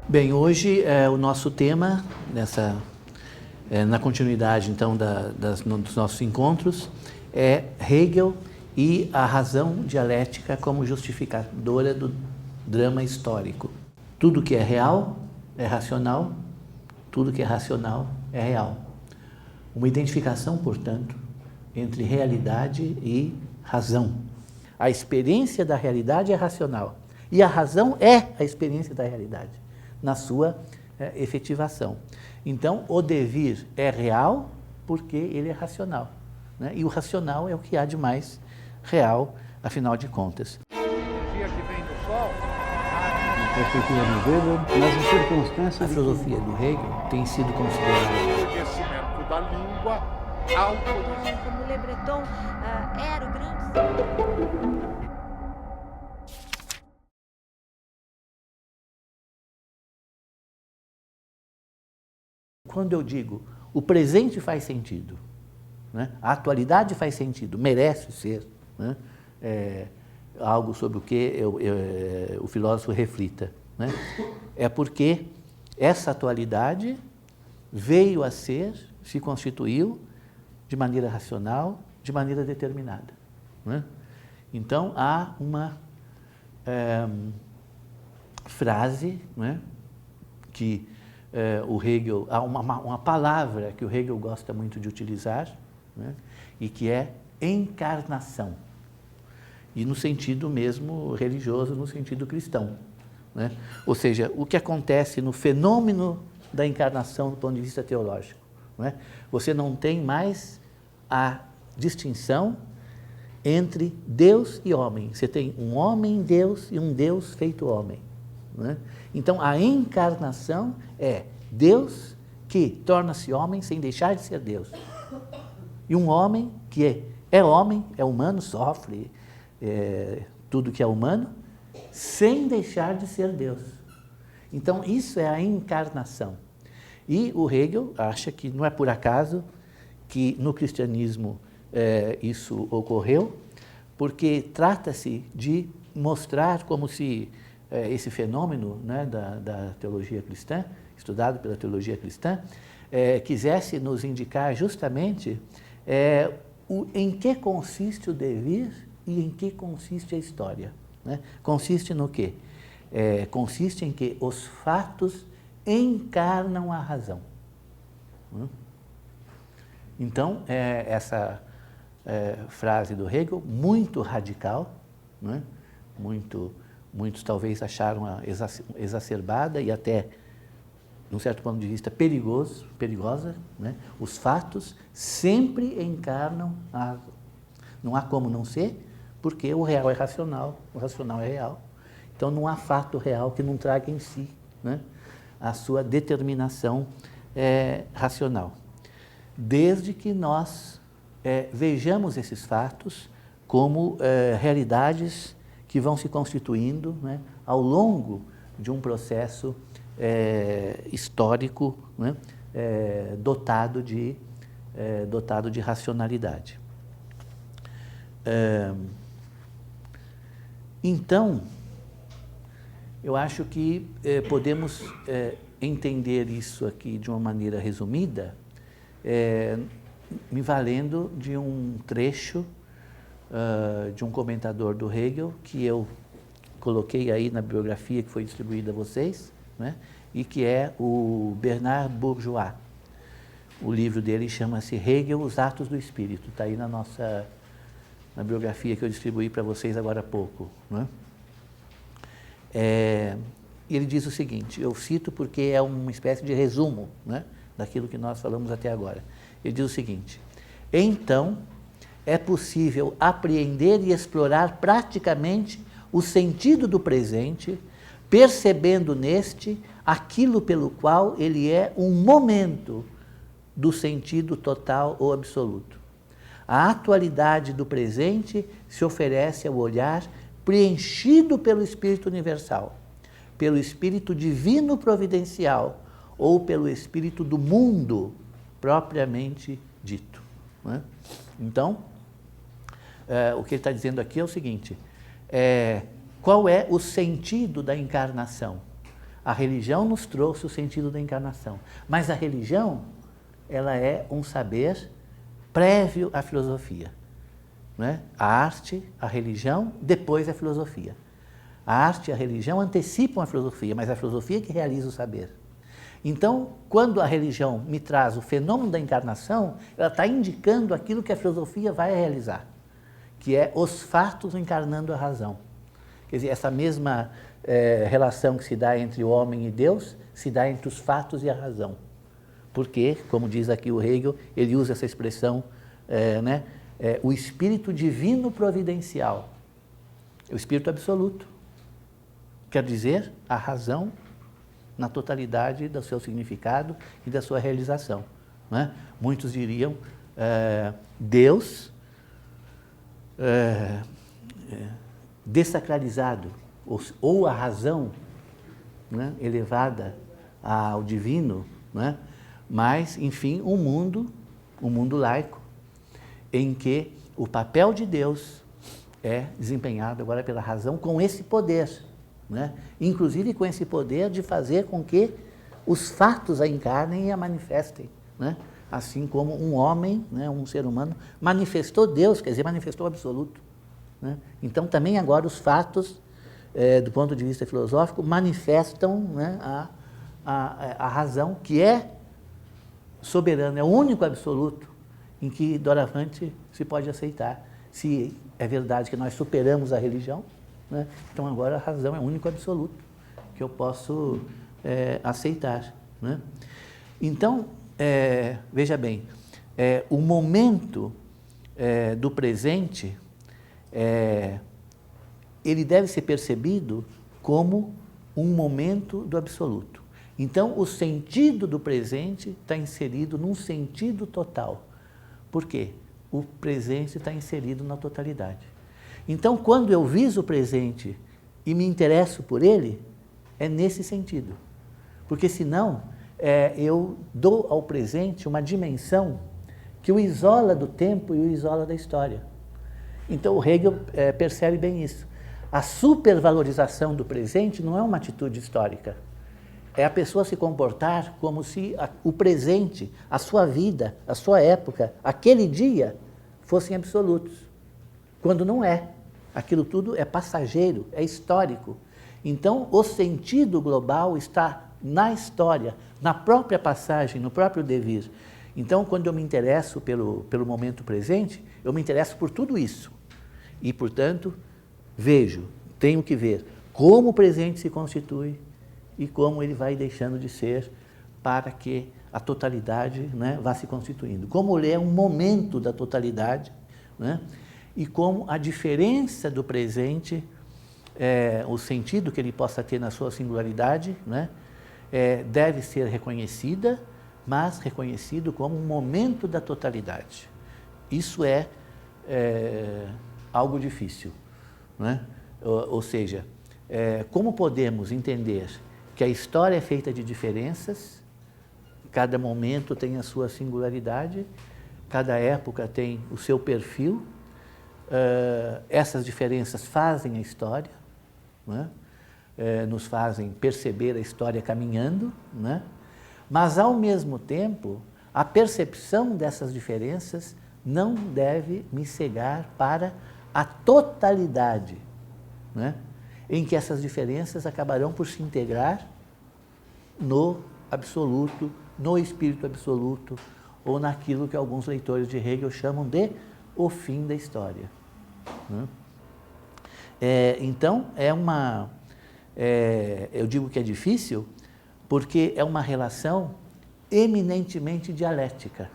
Bem, hoje o nosso tema, na continuidade então dos nossos encontros, é Hegel e a razão dialética como justificadora do drama histórico. Tudo que é real é racional, tudo que é racional é real. Uma identificação, portanto, entre realidade e razão. A experiência da realidade é racional e a razão é a experiência da realidade, na sua efetivação. Então, o devir é real porque ele é racional, né? E o racional é o que há de mais real, afinal de contas. O dia que vem do Sol, Na perspectiva do Weber, nas circunstâncias... A filosofia do Hegel tem sido considerada o conhecimento da língua, autorizado. Como Le Breton era o grande... Quando eu digo o presente faz sentido, né? A atualidade faz sentido, merece ser, né? Algo sobre o que o filósofo reflita, né? É porque essa atualidade veio a ser, se constituiu de maneira racional, de maneira determinada, né? Então, há uma frase, né, que o Hegel, há uma palavra que o Hegel gosta muito de utilizar, né, e que é encarnação. E no sentido mesmo religioso, no sentido cristão, né? Ou seja, o que acontece no fenômeno da encarnação do ponto de vista teológico, né? Você não tem mais a distinção entre Deus e homem. Você tem um homem-Deus e um Deus feito homem, né? Então, a encarnação é Deus que torna-se homem sem deixar de ser Deus. E um homem que é homem, é humano, sofre tudo que é humano, sem deixar de ser Deus. Então, isso é a encarnação. E o Hegel acha que não é por acaso que no cristianismo isso ocorreu, porque trata-se de mostrar como se esse fenômeno, né, da teologia cristã, estudado pela teologia cristã, quisesse nos indicar justamente em que consiste o devir e em que consiste a história, né? Consiste no quê? Consiste em que os fatos encarnam a razão. Então, essa frase do Hegel, muito radical, né? Muitos talvez acharam exacerbada e até, de um certo ponto de vista, perigosa, né? Os fatos sempre encarnam a razão. Não há como não ser, porque o real é racional, o racional é real. Então, não há fato real que não traga em si, né, a sua determinação racional. Desde que nós vejamos esses fatos como realidades que vão se constituindo, né, ao longo de um processo histórico, né, dotado de racionalidade. Então, eu acho que podemos entender isso aqui de uma maneira resumida, me valendo de um trecho de um comentador do Hegel, que eu coloquei aí na biografia que foi distribuída a vocês, né, e que é o Bernard Bourgeois. O livro dele chama-se Hegel, Os Atos do Espírito, está aí na biografia que eu distribuí para vocês agora há pouco, né? Ele diz o seguinte, eu cito porque é uma espécie de resumo, né, daquilo que nós falamos até agora. Ele diz o seguinte: então, é possível apreender e explorar praticamente o sentido do presente, percebendo neste aquilo pelo qual ele é um momento do sentido total ou absoluto. A atualidade do presente se oferece ao olhar preenchido pelo Espírito universal, pelo Espírito divino providencial ou pelo Espírito do mundo propriamente dito, né? Então, o que ele está dizendo aqui é o seguinte, qual é o sentido da encarnação? A religião nos trouxe o sentido da encarnação, mas a religião, ela é um saber prévio à filosofia, né? A arte, a religião, depois a filosofia. A arte e a religião antecipam a filosofia, mas a filosofia que realiza o saber. Então, quando a religião me traz o fenômeno da encarnação, ela está indicando aquilo que a filosofia vai realizar, que é os fatos encarnando a razão. Quer dizer, essa mesma relação que se dá entre o homem e Deus, se dá entre os fatos e a razão. Porque, como diz aqui o Hegel, ele usa essa expressão, o espírito divino providencial, o espírito absoluto. Quer dizer, a razão na totalidade do seu significado e da sua realização. Né? Muitos diriam, Deus dessacralizado, ou a razão, né, elevada ao divino, né? Mas, enfim, um mundo laico, em que o papel de Deus é desempenhado agora pela razão com esse poder, né? Inclusive com esse poder de fazer com que os fatos a encarnem e a manifestem, né? Assim como um homem, né, um ser humano, manifestou Deus, quer dizer, manifestou o absoluto, né? Então, também agora os fatos, do ponto de vista filosófico, manifestam, né, a razão, que é soberana, é o único absoluto em que doravante se pode aceitar. Se é verdade que nós superamos a religião, né, então agora a razão é o único absoluto que eu posso aceitar, né? Então, veja bem, o momento do presente, ele deve ser percebido como um momento do absoluto. Então, o sentido do presente está inserido num sentido total. Por quê? O presente está inserido na totalidade. Então, quando eu viso o presente e me interesso por ele, é nesse sentido. Porque, senão, eu dou ao presente uma dimensão que o isola do tempo e o isola da história. Então, o Hegel percebe bem isso. A supervalorização do presente não é uma atitude histórica. É a pessoa se comportar como se o presente, a sua vida, a sua época, aquele dia, fossem absolutos. Quando não é. Aquilo tudo é passageiro, é histórico. Então, o sentido global está na história, na própria passagem, no próprio devir. Então, quando eu me interesso pelo momento presente, eu me interesso por tudo isso. E, portanto, tenho que ver como o presente se constitui e como ele vai deixando de ser para que a totalidade, né, vá se constituindo. Como ele é um momento da totalidade, né, e como a diferença do presente, o sentido que ele possa ter na sua singularidade, né, deve ser reconhecida, mas reconhecido como um momento da totalidade. Isso é algo difícil, né? Ou seja, como podemos entender que a história é feita de diferenças, cada momento tem a sua singularidade, cada época tem o seu perfil, essas diferenças fazem a história, né? Nos fazem perceber a história caminhando, né? Mas, ao mesmo tempo, a percepção dessas diferenças não deve me cegar para a totalidade, né, em que essas diferenças acabarão por se integrar no absoluto, no espírito absoluto, ou naquilo que alguns leitores de Hegel chamam de o fim da história. Né? Então, eu digo que é difícil, porque é uma relação eminentemente dialética,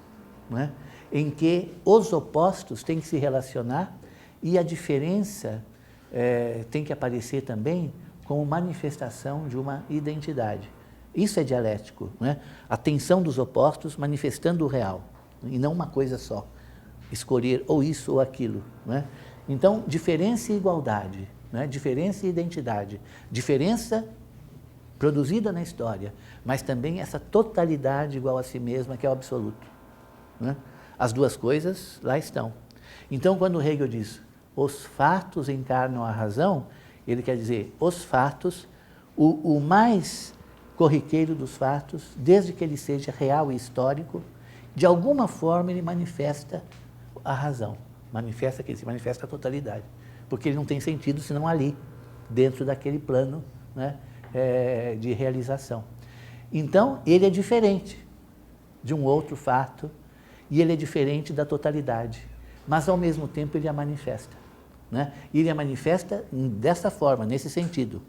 né, em que os opostos têm que se relacionar e a diferença tem que aparecer também como manifestação de uma identidade. Isso é dialético, né? A tensão dos opostos manifestando o real, e não uma coisa só, escolher ou isso ou aquilo, né? Então, diferença e igualdade, né? Diferença e identidade, diferença produzida na história, mas também essa totalidade igual a si mesma, que é o absoluto, né? As duas coisas lá estão. Então, quando Hegel diz os fatos encarnam a razão, Ele quer dizer, os fatos, o mais corriqueiro dos fatos, desde que ele seja real e histórico, de alguma forma ele manifesta a razão, manifesta a totalidade, porque ele não tem sentido senão ali, dentro daquele plano, né, de realização. Então, ele é diferente de um outro fato e ele é diferente da totalidade, mas ao mesmo tempo ele a manifesta, né? E ele a manifesta dessa forma, nesse sentido,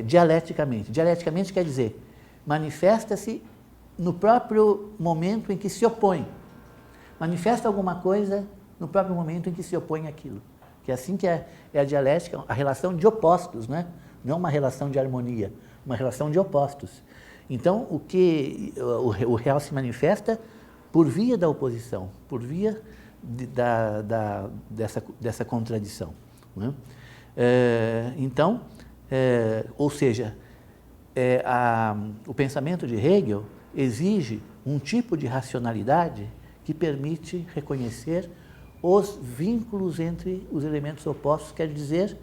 dialeticamente. Dialeticamente quer dizer, manifesta-se no próprio momento em que se opõe. Manifesta alguma coisa no próprio momento em que se opõe àquilo. Que é assim que é a dialética, a relação de opostos, né? Não uma relação de harmonia, uma relação de opostos. Então, o real se manifesta por via da oposição, por via dessa contradição, né? Então, ou seja, o pensamento de Hegel exige um tipo de racionalidade que permite reconhecer os vínculos entre os elementos opostos, quer dizer,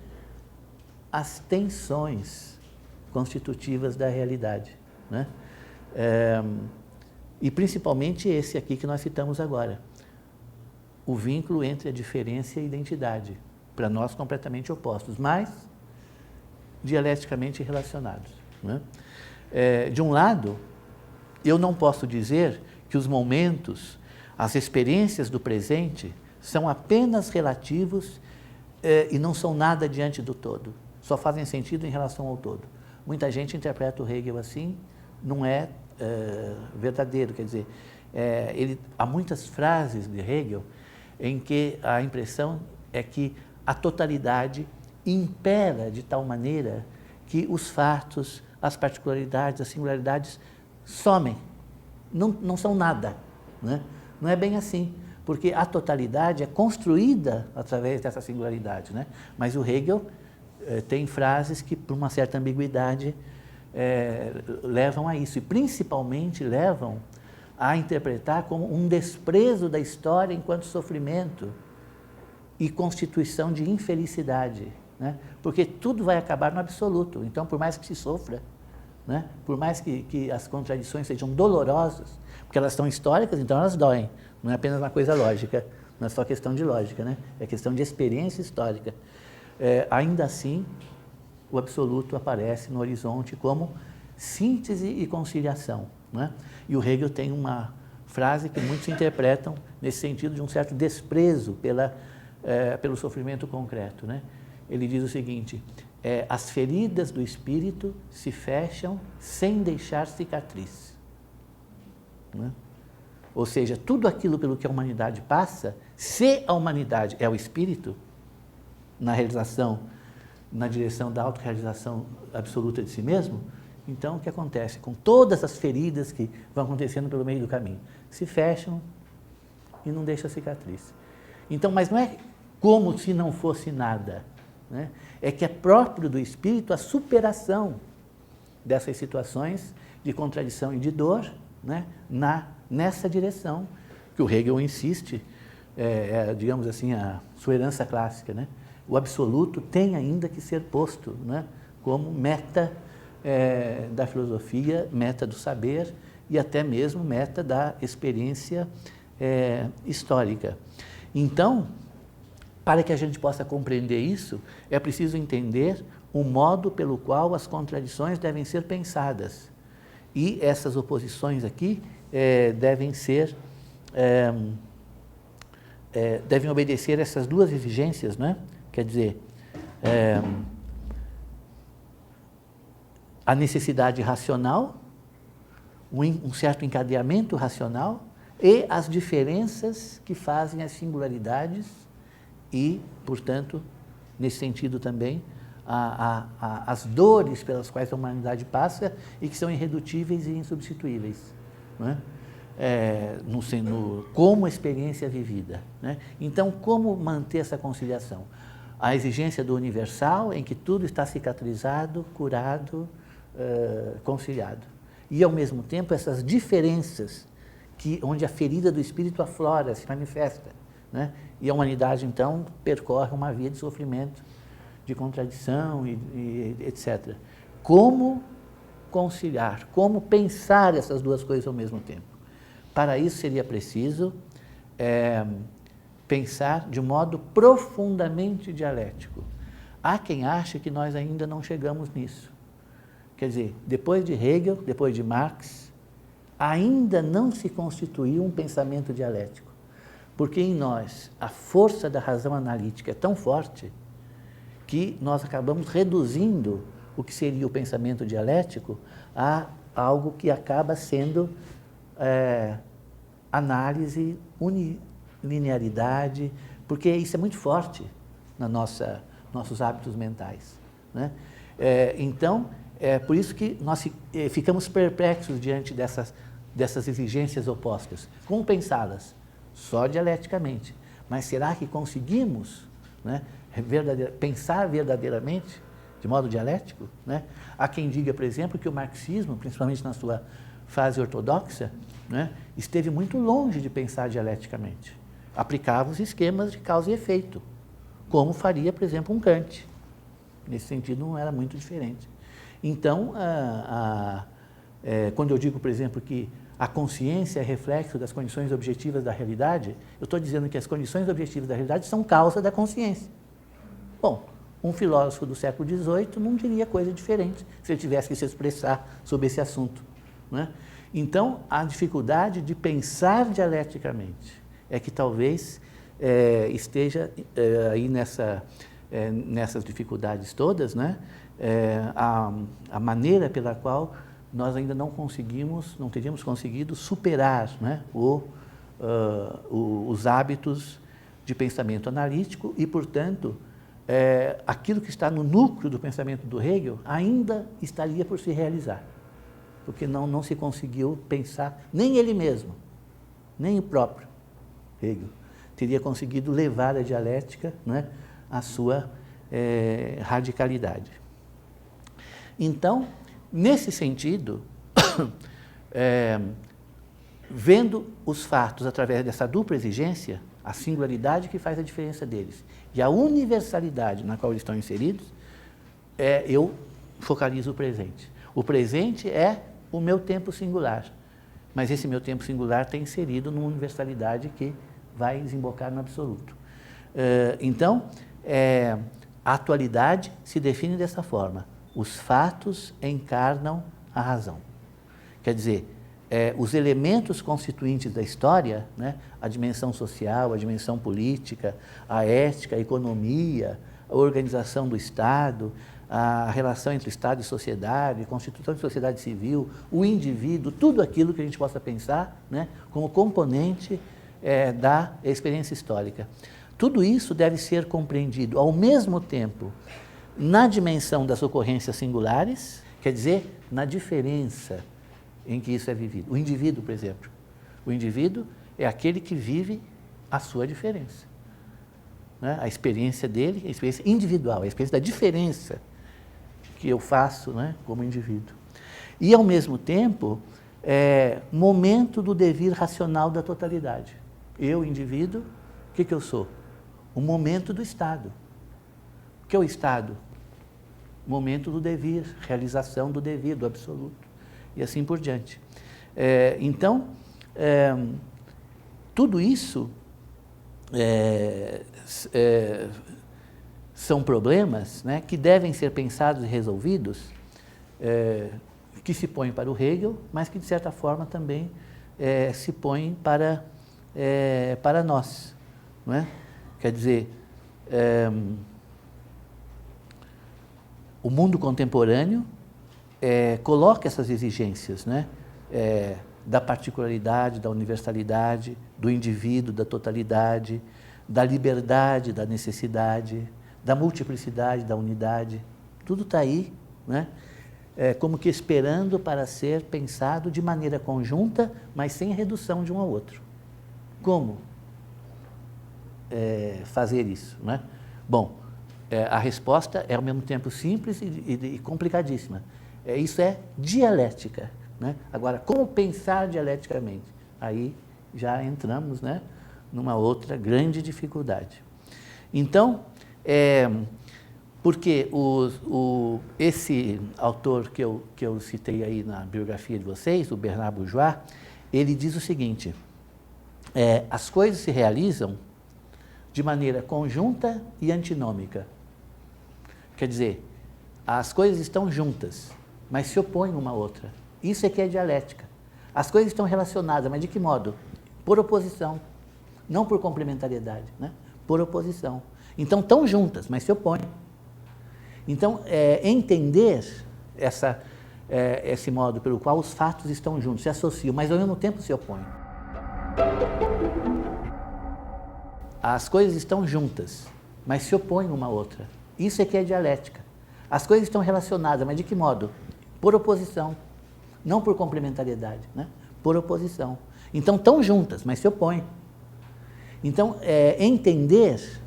as tensões constitutivas da realidade, né? E principalmente esse aqui que nós citamos agora, o vínculo entre a diferença e a identidade, para nós completamente opostos, mas dialeticamente relacionados, né? De um lado, eu não posso dizer que os momentos, as experiências do presente são apenas relativos e não são nada diante do todo, só fazem sentido em relação ao todo. Muita gente interpreta o Hegel assim, não é verdadeiro, quer dizer, há muitas frases de Hegel em que a impressão é que a totalidade impera de tal maneira que os fatos, as particularidades, as singularidades somem, não são nada, né? Não é bem assim, porque a totalidade é construída através dessa singularidade, né? Mas o Hegel tem frases que, por uma certa ambiguidade, levam a isso, e principalmente levam a interpretar como um desprezo da história enquanto sofrimento e constituição de infelicidade, né? Porque tudo vai acabar no absoluto, então por mais que se sofra, né? Por mais que as contradições sejam dolorosas, porque elas são históricas, então elas doem, não é apenas uma coisa lógica, não é só questão de lógica, né? É questão de experiência histórica. Ainda assim, o absoluto aparece no horizonte como síntese e conciliação, né? E o Hegel tem uma frase que muitos interpretam nesse sentido de um certo desprezo pelo sofrimento concreto, né? Ele diz o seguinte, as feridas do espírito se fecham sem deixar cicatriz, né? Ou seja, tudo aquilo pelo que a humanidade passa, se a humanidade é o espírito, na realização, na direção da autorrealização absoluta de si mesmo, então o que acontece? Com todas as feridas que vão acontecendo pelo meio do caminho, se fecham e não deixam cicatriz. Então, mas não é como se não fosse nada, né? É que é próprio do espírito a superação dessas situações de contradição e de dor, né? Nessa direção que o Hegel insiste, digamos assim, a sua herança clássica, né? O absoluto tem ainda que ser posto, né? Como meta da filosofia, meta do saber e até mesmo meta da experiência histórica. Então, para que a gente possa compreender isso, é preciso entender o modo pelo qual as contradições devem ser pensadas. E essas oposições aqui devem obedecer essas duas exigências, né? Quer dizer, a necessidade racional, um certo encadeamento racional e as diferenças que fazem as singularidades e, portanto, nesse sentido também, as dores pelas quais a humanidade passa e que são irredutíveis e insubstituíveis, né? Como experiência vivida, né? Então, como manter essa conciliação? A exigência do universal, em que tudo está cicatrizado, curado, conciliado. E, ao mesmo tempo, essas diferenças onde a ferida do espírito aflora, se manifesta, né? E a humanidade, então, percorre uma via de sofrimento, de contradição e etc. Como conciliar, como pensar essas duas coisas ao mesmo tempo? Para isso seria preciso pensar de modo profundamente dialético. Há quem ache que nós ainda não chegamos nisso. Quer dizer, depois de Hegel, depois de Marx, ainda não se constituiu um pensamento dialético. Porque em nós a força da razão analítica é tão forte que nós acabamos reduzindo o que seria o pensamento dialético a algo que acaba sendo análise, unilinearidade, porque isso é muito forte na nossos hábitos mentais, né? Então, é por isso que nós ficamos perplexos diante dessas exigências opostas. Como pensá-las? Só dialeticamente. Mas será que conseguimos, né, pensar verdadeiramente de modo dialético, né? Há quem diga, por exemplo, que o marxismo, principalmente na sua fase ortodoxa, né, esteve muito longe de pensar dialeticamente. Aplicava os esquemas de causa e efeito, como faria, por exemplo, um Kant. Nesse sentido, não era muito diferente. Então, quando eu digo, por exemplo, que a consciência é reflexo das condições objetivas da realidade, eu estou dizendo que as condições objetivas da realidade são causa da consciência. Bom, um filósofo do século XVIII não diria coisa diferente se ele tivesse que se expressar sobre esse assunto, né? Então, a dificuldade de pensar dialeticamente é que talvez esteja aí nessas dificuldades todas, né? A maneira pela qual nós ainda não teríamos conseguido superar, né, os hábitos de pensamento analítico e, portanto, aquilo que está no núcleo do pensamento do Hegel ainda estaria por se realizar, porque não se conseguiu pensar, nem ele mesmo, nem o próprio Hegel teria conseguido levar a dialética, né, à sua radicalidade. Então, nesse sentido, vendo os fatos através dessa dupla exigência, a singularidade que faz a diferença deles e a universalidade na qual eles estão inseridos, eu focalizo o presente. O presente é o meu tempo singular, mas esse meu tempo singular está inserido numa universalidade que vai desembocar no absoluto. Então, a atualidade se define dessa forma. Os fatos encarnam a razão. Quer dizer, os elementos constituintes da história, né, a dimensão social, a dimensão política, a ética, a economia, a organização do Estado, a relação entre Estado e sociedade, a constituição de sociedade civil, o indivíduo, tudo aquilo que a gente possa pensar, né, como componente da experiência histórica. Tudo isso deve ser compreendido ao mesmo tempo na dimensão das ocorrências singulares, quer dizer, na diferença em que isso é vivido. O indivíduo, por exemplo. O indivíduo é aquele que vive a sua diferença, né? A experiência dele, a experiência individual, a experiência da diferença que eu faço, né, como indivíduo. E, ao mesmo tempo, momento do devir racional da totalidade. Eu, indivíduo, o que eu sou? O momento do Estado. O que é o Estado? Momento do devir, realização do devir, do absoluto, e assim por diante. Então, tudo isso são problemas, né, que devem ser pensados e resolvidos, que se põem para o Hegel, mas que, de certa forma, também se põem para nós, não é? Quer dizer, o mundo contemporâneo coloca essas exigências, né, da particularidade, da universalidade, do indivíduo, da totalidade, da liberdade, da necessidade, da multiplicidade, da unidade. Tudo está aí, né, como que esperando para ser pensado de maneira conjunta, mas sem redução de um ao outro. Como fazer isso, né? Bom, a resposta é ao mesmo tempo simples e complicadíssima. Isso é dialética, né? Agora, como pensar dialeticamente? Aí já entramos, né, numa outra grande dificuldade. Então, Porque esse autor que eu citei aí na biografia de vocês, o Bernard Bourgeois, ele diz o seguinte, as coisas se realizam de maneira conjunta e antinômica. Quer dizer, as coisas estão juntas, mas se opõem uma à outra. Isso é que é dialética. As coisas estão relacionadas, mas de que modo? Por oposição, não por complementariedade, né? Por oposição. Então, estão juntas, mas se opõem. Então, entender esse modo pelo qual os fatos estão juntos, se associam, mas ao mesmo tempo se opõem. As coisas estão juntas, mas se opõem uma à outra. Isso é que é dialética. As coisas estão relacionadas, mas de que modo? Por oposição, não por complementariedade, né? Por oposição. Então, estão juntas, mas se opõem. Então, entender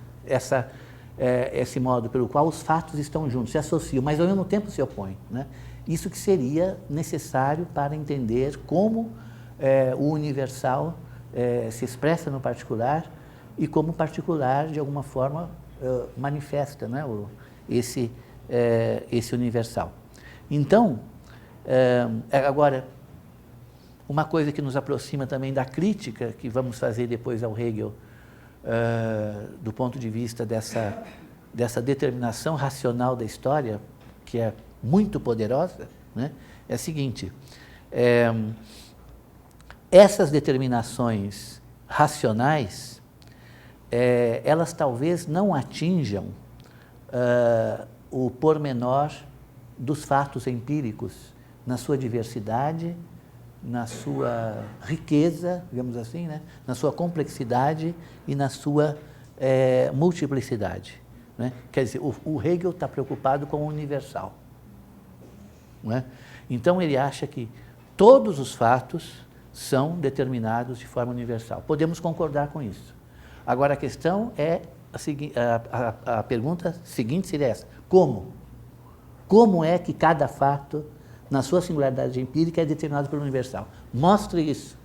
esse modo pelo qual os fatos estão juntos, se associam, mas ao mesmo tempo se opõem, né? Isso que seria necessário para entender como o universal se expressa no particular e como o particular, de alguma forma, manifesta, né? esse universal. Então, agora, uma coisa que nos aproxima também da crítica que vamos fazer depois ao Hegel, do ponto de vista dessa determinação racional da história, que é muito poderosa, né? É a seguinte, essas determinações racionais, elas talvez não atinjam o pormenor dos fatos empíricos na sua diversidade, na sua riqueza, digamos assim, né? Na sua complexidade e na sua multiplicidade, né? Quer dizer, o Hegel está preocupado com o universal, não é? Então ele acha que todos os fatos são determinados de forma universal. Podemos concordar com isso. Agora a questão é a pergunta seguinte seria essa: como? Como é que cada fato, na sua singularidade empírica, é determinado pelo universal? Mostre isso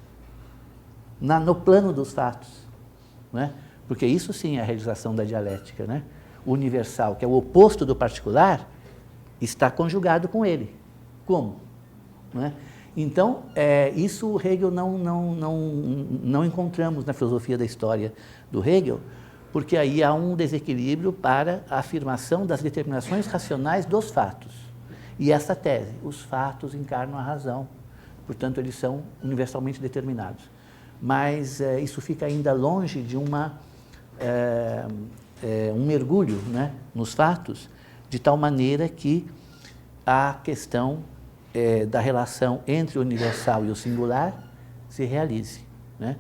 no plano dos fatos, não é? Porque isso sim é a realização da dialética, né? O universal, que é o oposto do particular, está conjugado com ele. Como? Não é? Então, isso o Hegel não encontramos na filosofia da história do Hegel, porque aí há um desequilíbrio para a afirmação das determinações racionais dos fatos. E essa tese, os fatos encarnam a razão, portanto, eles são universalmente determinados. Mas isso fica ainda longe de um mergulho, né, nos fatos, de tal maneira que a questão da relação entre o universal e o singular se realize, né?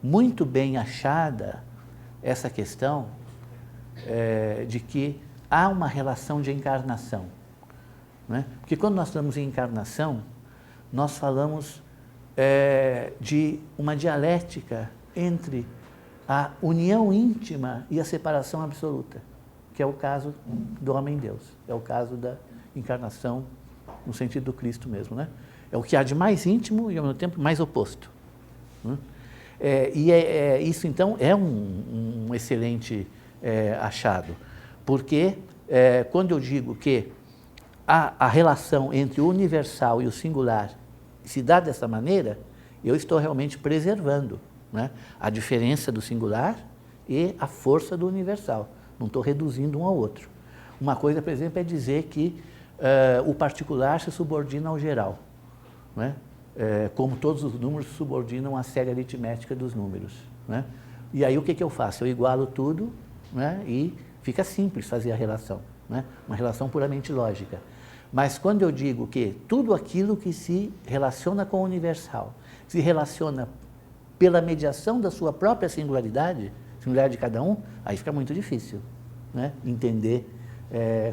Muito bem achada essa questão de que há uma relação de encarnação, né? Porque quando nós falamos em encarnação, nós falamos de uma dialética entre a união íntima e a separação absoluta, que é o caso do homem-deus, é o caso da encarnação no sentido do Cristo mesmo, né? É o que há de mais íntimo e, ao mesmo tempo, mais oposto, né? Isso, então, é um excelente achado, porque quando eu digo que a relação entre o universal e o singular se dá dessa maneira, eu estou realmente preservando, né, a diferença do singular e a força do universal. Não estou reduzindo um ao outro. Uma coisa, por exemplo, é dizer que o particular se subordina ao geral, né? Como todos os números se subordinam à série aritmética dos números, né? E aí o que eu faço? Eu igualo tudo, né, e fica simples fazer a relação, né? Uma relação puramente lógica. Mas quando eu digo que tudo aquilo que se relaciona com o universal se relaciona pela mediação da sua própria singularidade de cada um, aí fica muito difícil, né, entender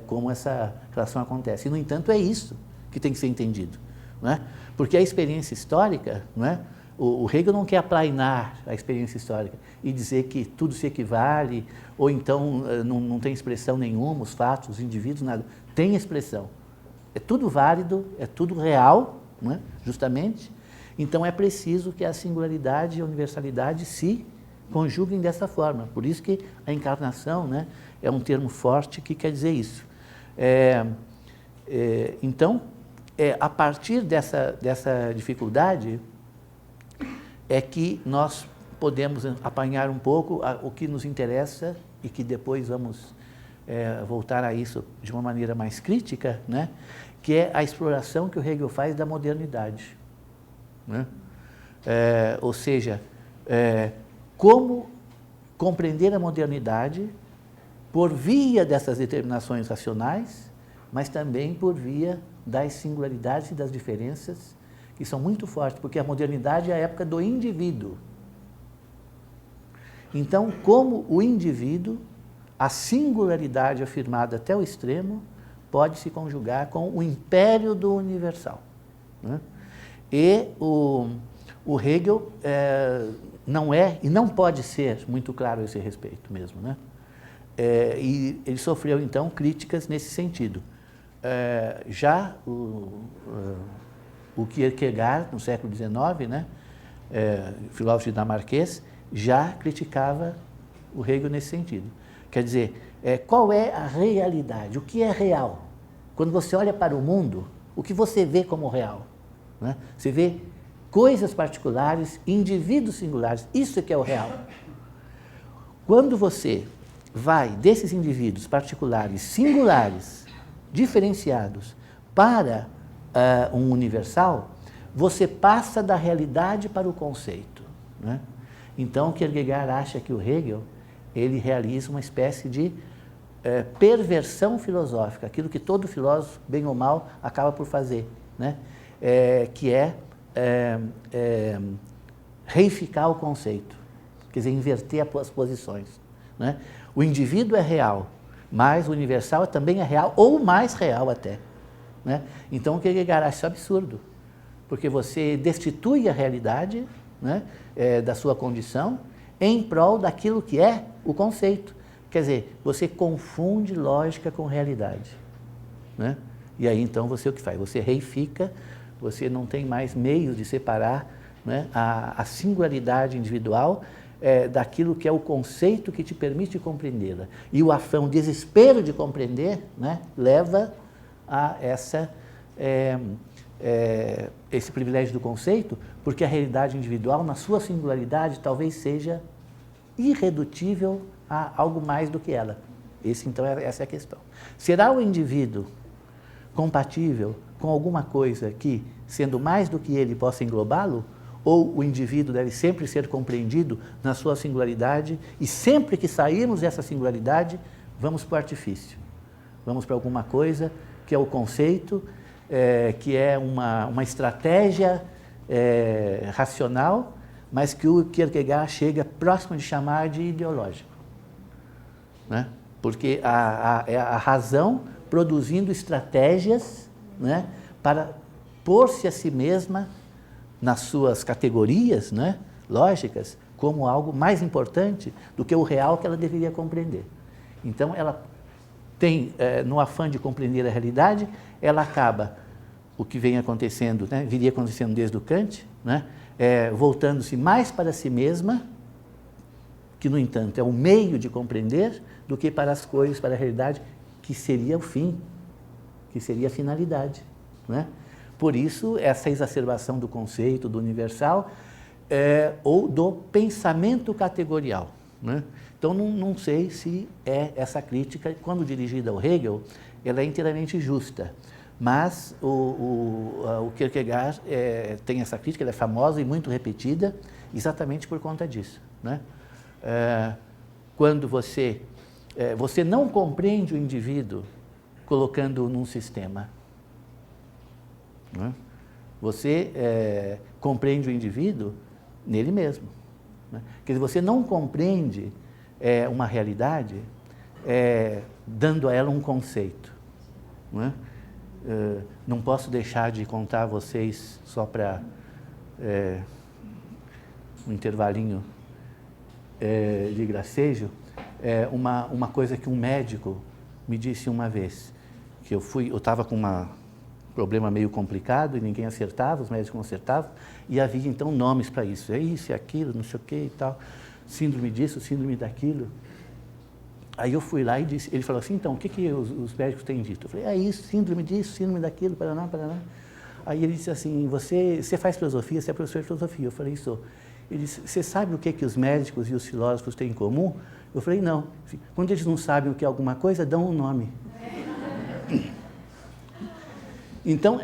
como essa relação acontece. E, no entanto, é isso que tem que ser entendido, não é? Porque a experiência histórica, não é? O Hegel não quer aplainar a experiência histórica e dizer que tudo se equivale, ou então não tem expressão nenhuma, os fatos, os indivíduos, nada. Tem expressão. É tudo válido, é tudo real, não é? Justamente. Então é preciso que a singularidade e a universalidade se conjuguem dessa forma. Por isso que a encarnação, né, é um termo forte que quer dizer isso. Então, a partir dessa dificuldade é que nós podemos apanhar um pouco o que nos interessa e que depois vamos voltar a isso de uma maneira mais crítica, né? Que é a exploração que o Hegel faz da modernidade, né? Ou seja, como compreender a modernidade por via dessas determinações racionais, mas também por via das singularidades e das diferenças, que são muito fortes, porque a modernidade é a época do indivíduo. Então, como o indivíduo, a singularidade afirmada até o extremo, pode se conjugar com o império do universal, né? E o Hegel não é e não pode ser muito claro a esse respeito mesmo, né? E ele sofreu, então, críticas nesse sentido. Já o Kierkegaard, no século XIX, né, filósofo dinamarquês, já criticava o Hegel nesse sentido. Quer dizer, qual é a realidade? O que é real? Quando você olha para o mundo, o que você vê como real, né? Você vê coisas particulares, indivíduos singulares, isso é que é o real. Quando você vai desses indivíduos particulares, singulares, diferenciados, para um universal, você passa da realidade para o conceito, né? Então, Kierkegaard acha que o Hegel, ele realiza uma espécie de perversão filosófica, aquilo que todo filósofo, bem ou mal, acaba por fazer, né? Que é reificar o conceito, quer dizer, inverter as posições, né? O indivíduo é real, mas o universal também é real, ou mais real até, né? Então, o Kierkegaard acha isso absurdo, porque você destitui a realidade, né, da sua condição em prol daquilo que é o conceito. Quer dizer, você confunde lógica com realidade, né? E aí, então, você o que faz? Você reifica, você não tem mais meios de separar, né, a singularidade individual daquilo que é o conceito que te permite compreendê-la. E o afã, o desespero de compreender, né, leva a esse privilégio do conceito, porque a realidade individual, na sua singularidade, talvez seja irredutível a algo mais do que ela. Essa é a questão. Será o indivíduo compatível com alguma coisa que, sendo mais do que ele, possa englobá-lo? Ou o indivíduo deve sempre ser compreendido na sua singularidade e sempre que sairmos dessa singularidade, vamos para o artifício, vamos para alguma coisa que é o conceito, que é uma estratégia racional, mas que o Kierkegaard chega próximo de chamar de ideológico, né? Porque é a razão produzindo estratégias, né, para pôr-se a si mesma nas suas categorias, né, lógicas, como algo mais importante do que o real que ela deveria compreender. Então, ela tem, no afã de compreender a realidade, ela acaba, o que vem acontecendo, né, viria acontecendo desde o Kant, né, voltando-se mais para si mesma, que, no entanto, é o meio de compreender, do que para as coisas, para a realidade, que seria o fim, que seria a finalidade, né? Por isso, essa exacerbação do conceito, do universal, ou do pensamento categorial, né? Então, não sei se essa crítica, quando dirigida ao Hegel, ela é inteiramente justa. Mas o Kierkegaard tem essa crítica, ela é famosa e muito repetida, exatamente por conta disso, né? Quando você não compreende o indivíduo colocando-o num sistema, né? Você compreende o indivíduo nele mesmo, né? Quer dizer, você não compreende uma realidade dando a ela um conceito, né? Não posso deixar de contar a vocês, só para um intervalinho de gracejo, uma coisa que um médico me disse uma vez, que eu estava com um problema meio complicado e ninguém acertava, os médicos não acertavam, e havia então nomes para isso, é isso, é aquilo, não sei o que e tal. síndrome disso, síndrome daquilo. Aí eu fui lá e disse, ele falou assim, então, o que os médicos têm dito? Eu falei, é isso, síndrome disso, síndrome daquilo, paraná, paraná. Aí ele disse assim, você faz filosofia, você é professor de filosofia? Eu falei, sou. Ele disse, você sabe o que os médicos e os filósofos têm em comum? Eu falei, não. Quando eles não sabem o que é alguma coisa, dão um nome. Então,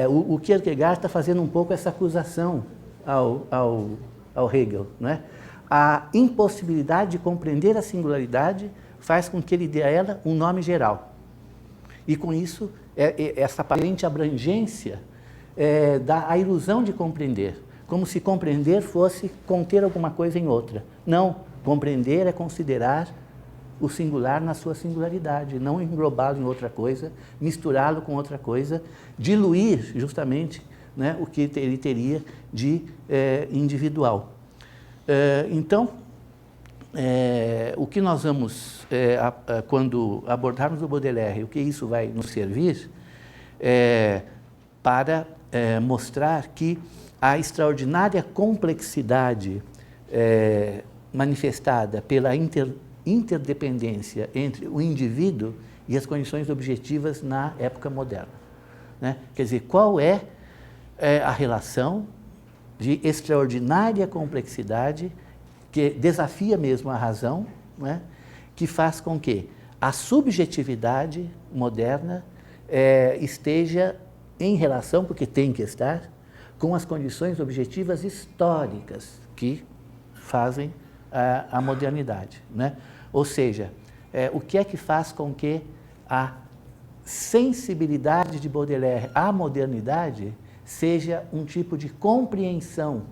o Kierkegaard está fazendo um pouco essa acusação ao Hegel, né? A impossibilidade de compreender a singularidade faz com que ele dê a ela um nome geral. E com isso, essa aparente abrangência dá a ilusão de compreender, como se compreender fosse conter alguma coisa em outra. Não, compreender é considerar o singular na sua singularidade, não englobá-lo em outra coisa, misturá-lo com outra coisa, diluir justamente, né, o que ele teria de individual. Então, o que nós vamos, quando abordarmos o Baudelaire, o que isso vai nos servir para mostrar que a extraordinária complexidade manifestada pela interdependência entre o indivíduo e as condições objetivas na época moderna, né? Quer dizer, qual é a relação de extraordinária complexidade que desafia mesmo a razão, né? Que faz com que a subjetividade moderna esteja em relação, porque tem que estar, com as condições objetivas históricas que fazem a modernidade, né? Ou seja, o que é que faz com que a sensibilidade de Baudelaire à modernidade seja um tipo de compreensão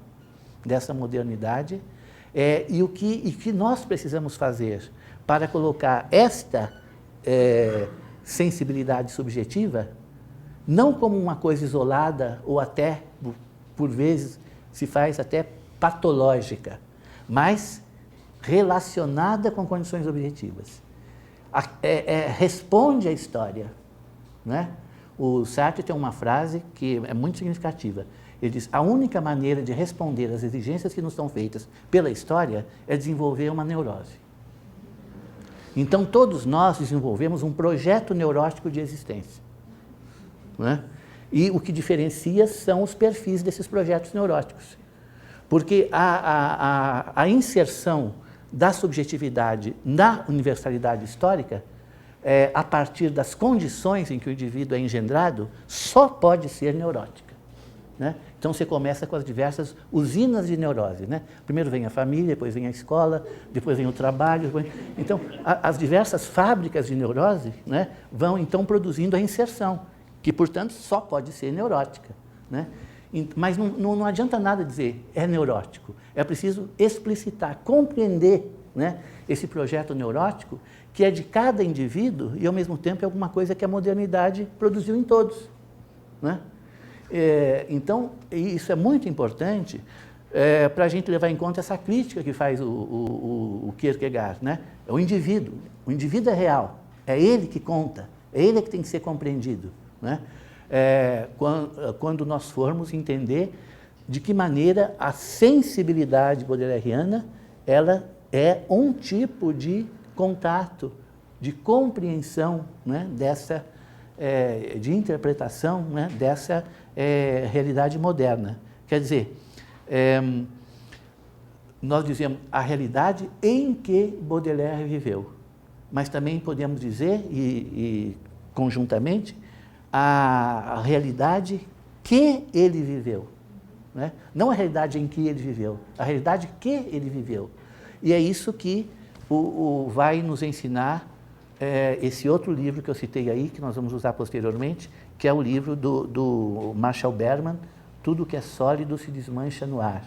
dessa modernidade e o que nós precisamos fazer para colocar esta sensibilidade subjetiva não como uma coisa isolada ou até, por vezes, se faz até patológica, mas relacionada com condições objetivas. Responde à história, né? O Sartre tem uma frase que é muito significativa. Ele diz, a única maneira de responder às exigências que nos são feitas pela história é desenvolver uma neurose. Então, todos nós desenvolvemos um projeto neurótico de existência, né? E o que diferencia são os perfis desses projetos neuróticos. Porque a inserção da subjetividade na universalidade histórica, a partir das condições em que o indivíduo é engendrado, só pode ser neurótica, né? Então, você começa com as diversas usinas de neurose, né? Primeiro vem a família, depois vem a escola, depois vem o trabalho. Então, as diversas fábricas de neurose, né, vão, então, produzindo a inserção, que, portanto, só pode ser neurótica, né? Mas não adianta nada dizer é neurótico. É preciso explicitar, compreender, né, esse projeto neurótico que é de cada indivíduo e, ao mesmo tempo, é alguma coisa que a modernidade produziu em todos, né? Então, isso é muito importante para a gente levar em conta essa crítica que faz o Kierkegaard, né? É o indivíduo é real, é ele que conta, é ele que tem que ser compreendido, né? Quando nós formos entender de que maneira a sensibilidade baudelairiana ela é um tipo de contato, de compreensão, né, dessa, de interpretação, né, dessa realidade moderna. Quer dizer, nós dizemos a realidade em que Baudelaire viveu, mas também podemos dizer, e conjuntamente, a realidade que ele viveu, né? Não a realidade em que ele viveu, a realidade que ele viveu. E é isso que vai nos ensinar esse outro livro que eu citei aí, que nós vamos usar posteriormente, que é o livro do Marshall Berman, Tudo que é sólido se desmancha no ar,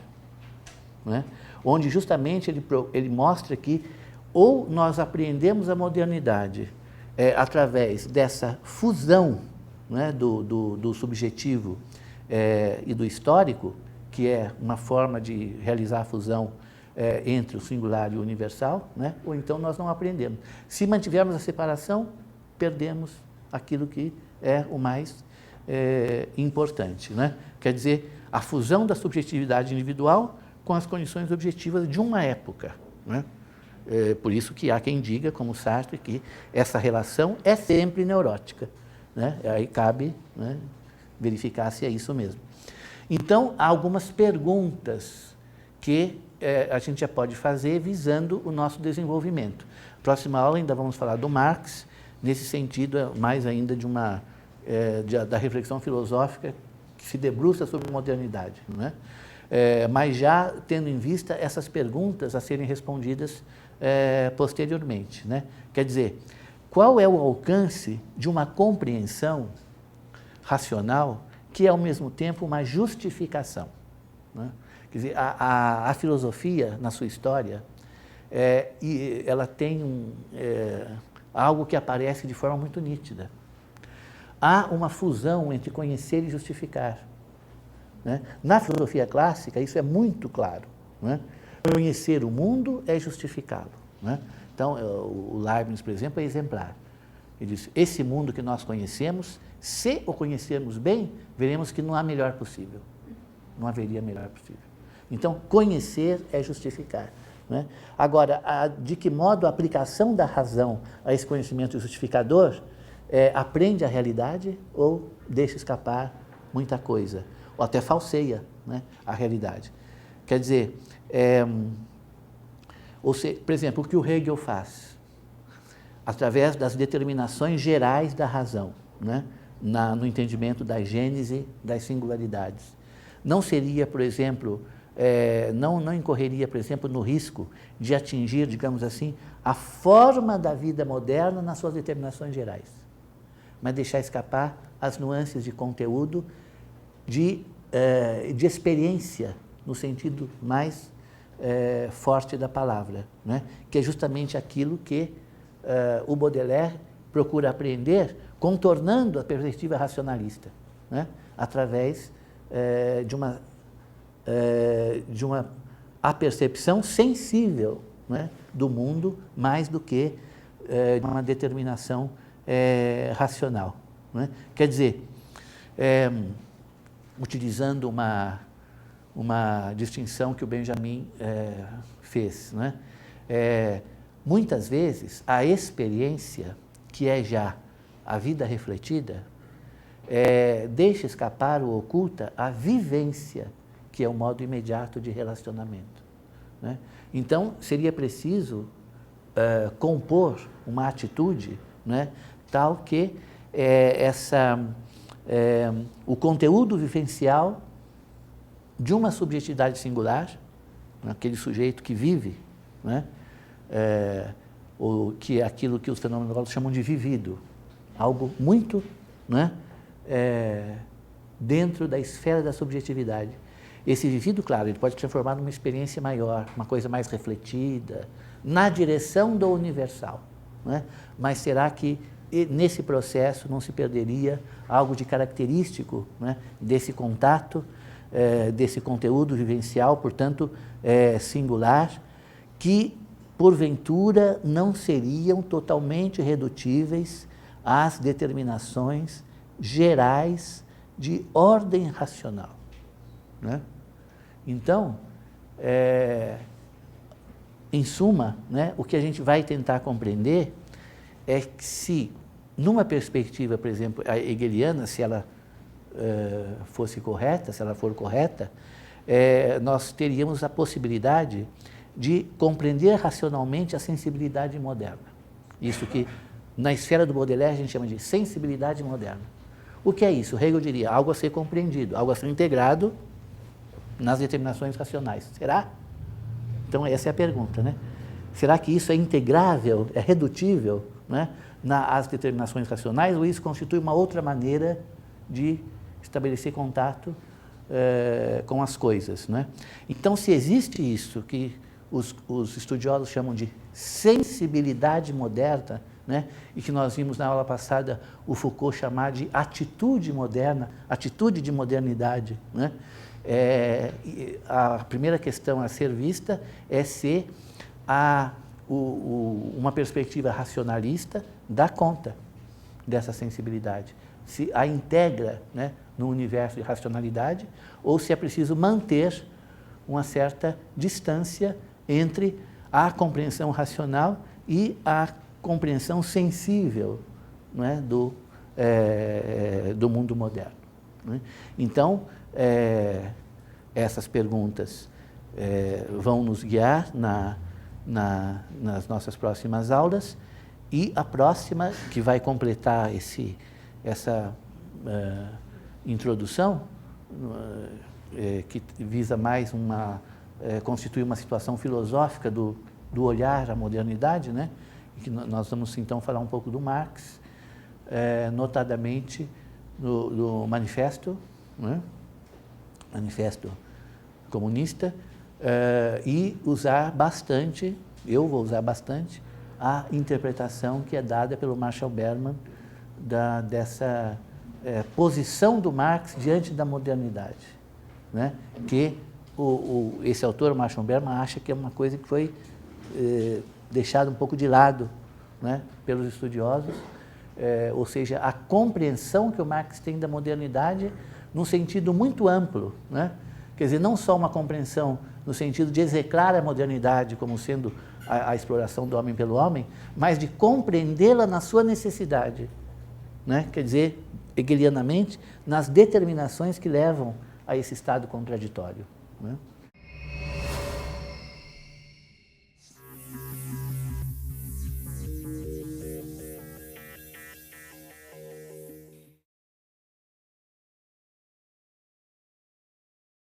né? Onde justamente ele mostra que ou nós apreendemos a modernidade através dessa fusão, né, do subjetivo e do histórico, que é uma forma de realizar a fusão entre o singular e o universal, né? Ou então nós não aprendemos. Se mantivermos a separação, perdemos aquilo que é o mais importante, né? Quer dizer, a fusão da subjetividade individual com as condições objetivas de uma época, né? Por isso que há quem diga, como Sartre, que essa relação é sempre neurótica, né? Aí cabe, né, verificar se é isso mesmo. Então, há algumas perguntas que a gente já pode fazer visando o nosso desenvolvimento. Próxima aula ainda vamos falar do Marx, nesse sentido, mais ainda da reflexão filosófica que se debruça sobre a modernidade, não é? Mas já tendo em vista essas perguntas a serem respondidas posteriormente, né? Quer dizer, qual é o alcance de uma compreensão racional que é, ao mesmo tempo, uma justificação, né? Quer dizer, a filosofia, na sua história, ela tem algo que aparece de forma muito nítida. Há uma fusão entre conhecer e justificar, né? Na filosofia clássica, isso é muito claro, né? Conhecer o mundo é justificá-lo, né? Então, o Leibniz, por exemplo, é exemplar. Ele diz, esse mundo que nós conhecemos, se o conhecermos bem, veremos que não há melhor possível. Não haveria melhor possível. Então, conhecer é justificar, né? Agora, de que modo a aplicação da razão a esse conhecimento justificador aprende a realidade ou deixa escapar muita coisa, ou até falseia, né, a realidade. Quer dizer, por exemplo, o que o Hegel faz, através das determinações gerais da razão, né, no entendimento da gênese das singularidades. Não seria, por exemplo, não incorreria, por exemplo, no risco de atingir, digamos assim, a forma da vida moderna nas suas determinações gerais, mas deixar escapar as nuances de conteúdo, de experiência, no sentido mais forte da palavra, né? Que é justamente aquilo que o Baudelaire procura aprender, contornando a perspectiva racionalista, né? Através de uma apercepção sensível, né, do mundo, mais do que de uma determinação racional, né? Quer dizer, utilizando uma distinção que o Benjamin fez, né? Muitas vezes a experiência, que é já a vida refletida, deixa escapar ou oculta a vivência, que é o modo imediato de relacionamento, né? Então, seria preciso compor uma atitude, né, tal que o conteúdo vivencial de uma subjetividade singular, aquele sujeito que vive, né, que é aquilo que os fenomenólogos chamam de vivido, algo muito, né, dentro da esfera da subjetividade. Esse vivido, claro, ele pode transformar numa experiência maior, uma coisa mais refletida, na direção do universal, né? Mas será que nesse processo não se perderia algo de característico, né, desse contato, desse conteúdo vivencial, portanto, singular, que, porventura, não seriam totalmente redutíveis às determinações gerais de ordem racional, né? Então, em suma, né, o que a gente vai tentar compreender é que se, numa perspectiva, por exemplo, a hegeliana, se ela fosse correta, se ela for correta, nós teríamos a possibilidade de compreender racionalmente a sensibilidade moderna. Isso que, na esfera do Baudelaire, a gente chama de sensibilidade moderna. O que é isso? Hegel diria, algo a ser compreendido, algo a ser integrado nas determinações racionais. Será? Então, essa é a pergunta, né? Será que isso é integrável, é redutível, né, às determinações racionais, ou isso constitui uma outra maneira de estabelecer contato com as coisas, né? Então, se existe isso que os estudiosos chamam de sensibilidade moderna, né, e que nós vimos na aula passada o Foucault chamar de atitude moderna, atitude de modernidade, né? A primeira questão a ser vista é se uma perspectiva racionalista dá conta dessa sensibilidade, se a integra, né, no universo de racionalidade, ou se é preciso manter uma certa distância entre a compreensão racional e a compreensão sensível, não é, do mundo moderno. Né? Então, essas perguntas vão nos guiar nas nossas próximas aulas, e a próxima, que vai completar essa introdução, que visa mais constituir uma situação filosófica do olhar à modernidade, né? E que nós vamos então falar um pouco do Marx, notadamente do manifesto, né? Manifesto comunista, e usar bastante, eu vou usar bastante, a interpretação que é dada pelo Marshall Berman dessa posição do Marx diante da modernidade, né? Que esse autor, Marshall Berman, acha que é uma coisa que foi deixada um pouco de lado, né, pelos estudiosos, ou seja, a compreensão que o Marx tem da modernidade num sentido muito amplo, né? Quer dizer, não só uma compreensão no sentido de execrar a modernidade como sendo a exploração do homem pelo homem, mas de compreendê-la na sua necessidade, né? Quer dizer, hegelianamente, nas determinações que levam a esse estado contraditório, né?